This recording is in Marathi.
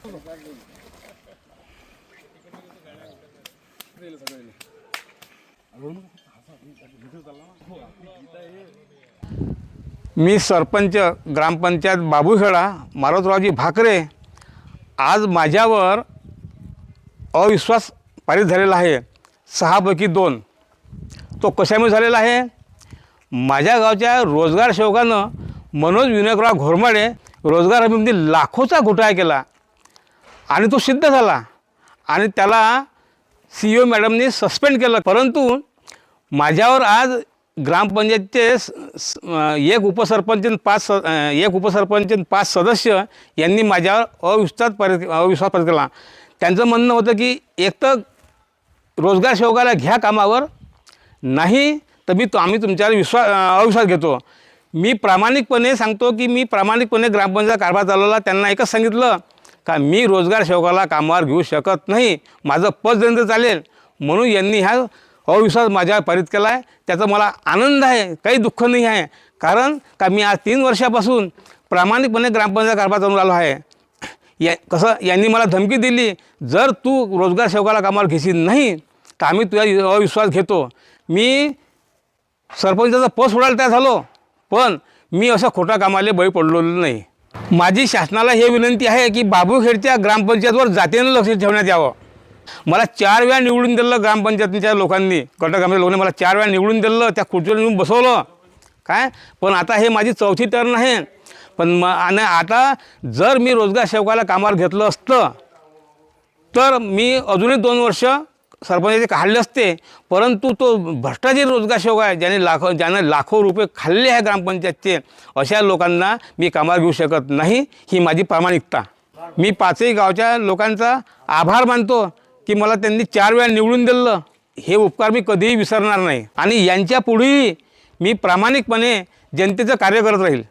मी सरपंच ग्रामपंचायत बाबूखेडा मारुतरावजी भाकरे आज माझ्यावर अविश्वास पारित झालेला आहे 6 पैकी 2. तो कशामुळे झालेला आहे? माझ्या गावच्या रोजगार सेवकानं मनोज विनायकराव घोरमाडे रोजगार हमीमध्ये लाखोचा घोटाळा केला आणि तो सिद्ध झाला आणि त्याला CEO मॅडमने सस्पेंड केलं. परंतु माझ्यावर आज ग्रामपंचायतचे एक उपसरपंच आणि 5 सदस्य यांनी माझ्यावर अविश्वास पारित केला. त्यांचं म्हणणं होतं की एक तर रोजगार सेवकाला घ्या कामावर, नाही तर आम्ही तुमच्यावर अविश्वास घेतो. मी प्रामाणिकपणे सांगतो की मी प्रामाणिकपणे ग्रामपंचायत कारभार चालवला. त्यांना एकच सांगितलं का मी रोजगार सेवकाला कामावर घेऊ शकत नाही, माझं पद जंत चालेल. म्हणून यांनी हा अविश्वास माझ्यावर पारित केला आहे. त्याचा मला आनंद आहे, काही दुःख नाही आहे. कारण का मी आज 3 वर्षापासून प्रामाणिकपणे ग्रामपंचायत कारभार चालवून आलो आहे. यांनी मला धमकी दिली, जर तू रोजगार सेवकाला कामावर घेशील नाही तर आम्ही तुझा अविश्वास घेतो. मी सरपंचाचा पद सोडायला तयार झालो, पण मी अशा खोटा कामाला बळी पडलो नाही. माझी शासनाला हे विनंती आहे की बाबूखेडच्या ग्रामपंचायतवर जातीनं लक्ष ठेवण्यात यावं. मला 4 वेळा निवडून दिलं ग्रामपंचायतीच्या लोकांनी, गटकामच्या लोकांनी मला 4 वेळा निवडून दिलं, त्या खुर्चीवर येऊन बसवलं काय. पण आता हे माझी 4थी टर्न आहे. पण आणि आता जर मी रोजगार सेवकाला कामावर घेतलं असतं तर मी अजूनही 2 वर्ष सरपंचाचे काढले असते. परंतु तो भ्रष्टाचारी रोजगार सेवक आहे, ज्याने लाखो रुपये खाल्ले आहे ग्रामपंचायतचे, अशा लोकांना मी कामावर घेऊ शकत नाही. ही माझी प्रामाणिकता. मी 5ही गावच्या लोकांचा आभार मानतो की मला त्यांनी 4 वेळा निवडून दिलं. हे उपकार मी कधीही विसरणार नाही आणि यांच्या पुढेही मी प्रामाणिकपणे जनतेचं कार्य करत राहील.